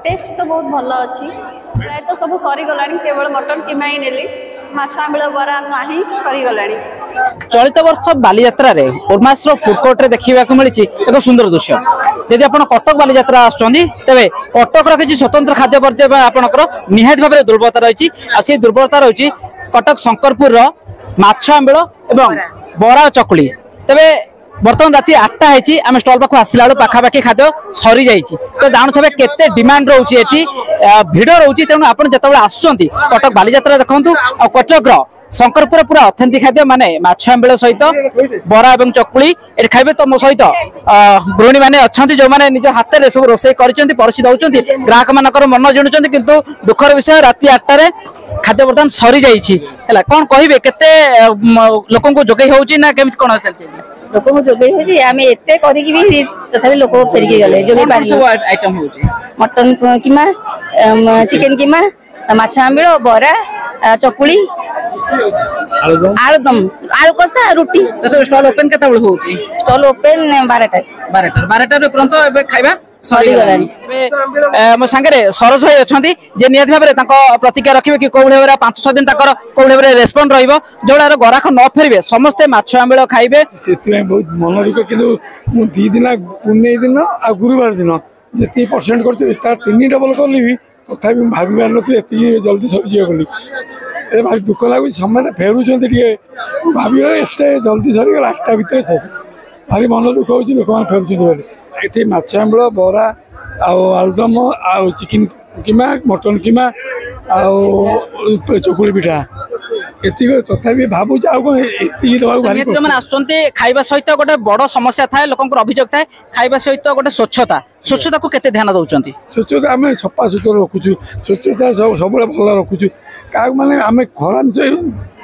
Test तो बहुत भल अच्छी प्राय तो सब सरीगला केवल मटन किमा ही नेली माछ आंबिल बरा नहीं सरीगला। चलित वर्ष बालीजात्रा रे उर्मास्र फूड कोर्ट रे देखा मिली एक सुंदर दृश्य। यदि आप कटक बालीजात्रा आसुँच तेरे कटक किसी स्वतंत्र खाद्य पर आपंकर निहाती भाव में दुर्बलता रही से दुर्बलता रही कटक शंकरपुर माछ आंबिल एवं बरा चकुली। तेरे बर्तमान राति 8टा है आम स्टल पाक आसला बेलू पाखापाखि खाद्य सरी जाइए तो जानते केते डिमांड रोचे भिड़ रोचे तेणु आप जो आसुँच कटक बालीजात्रा देखूँ आ कटक शंकरपुर पूरा ऑथेंटिक खाद्य माने माछ आंबिल सहित बरा एवं चकुली ये खाइबे तो मो सहित गृहिणी मैंने अच्छा जो मैंने निज हाथ में सब रोसे परसी दौरान ग्राहक मान मन जिणुंट किंतु दुखर विषय राति 8टार खाद्य बर्तमान सरी जाइए कौन कहे केते लोक जोगे होना केमी कौन चलती लोक जोगे आम एत तथापि लोक फेरिकी गले जोगे आइटम हो मटन किमा चिकेन किमा माछ आंबिल बरा चकुली आलुदम आलू कषा रुटी स्टॉल ओपन केते बेल होउची स्टॉल ओपन 12टा पर्यंत एबे खाइबा सरी गलानी। मो संगे सरोज भाई अछंती जे नियत भाबरे ताको प्रतिक्रिया रखिबे कि कोबळे भाबरे 5-6 दिन ताकर कोबळे भाबरे रेस्पॉन्ड रहइबो जोडार गराख न फेरबे समस्त माछ आंबिल खाइबे सेति बहुत मन दुख किंतु मु 2 दिन पुणे दिन आ गुरुवार दिन जति परसेंट करते तार 3 डबल करली भी तथापि भाबी पार नथि एति जल्दी सरी जियो बोली ए भारी दुख लागु समय फेरुछंती टिके भाबी एते जल्दी सरी गला 8टा भीतर से भारी मन दुख होची लोक मान फेरुछंती बोली एठी माछ आंबिल बरा आलुदम चिकेन किमा मटन किमा चकुली पिठा एति तथापि भावुँ खाइबा सहित गोटे बड़ समस्या थाए लोक अभियोग थाए खाइबा सहित गोटे स्वच्छता को केते ध्यान दउचंती स्वच्छता आम सफा सुतरा रखुचु स्वच्छता सब भल रखुचु क्या माने आम खराब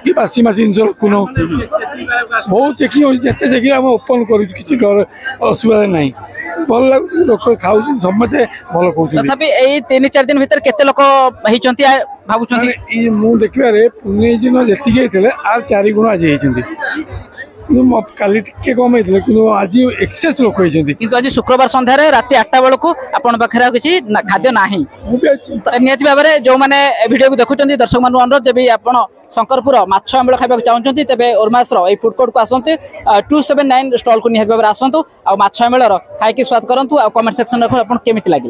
कि बासी मासी जिन रखुन बहुत चेकिंग होते चेकिंग आम ओपन कर किसी डर असुविधा ना भल लगे लोक खाऊ समस्ते भल कहते तथापि 3-4 दिन भीतर केते लोक होइचंती भाबुचंती मु देखिबारे पुणे दिन जेतिक होते आर 4 गुण आज होती काली टिके कम होते कि आज एक्सेस लोक होती किंतु आज शुक्रवार संध्यारे राति 8टा बेलू आपण पाखे किसी खाद्य ना निहती भाव में जो मैंने वीडियो को देखुं दर्शक मान अनुरोध जब आप शंकरपुर माछ आंबिल खाइबा चाहते तेज उर्मास्र ये फूड कोर्ट को आसते 279 स्टॉल को निहती भाव में आसतु आ माछ आंबिल खाई स्वाद करूँ आ कमेंट सेक्शन रखो आप केमी लगे।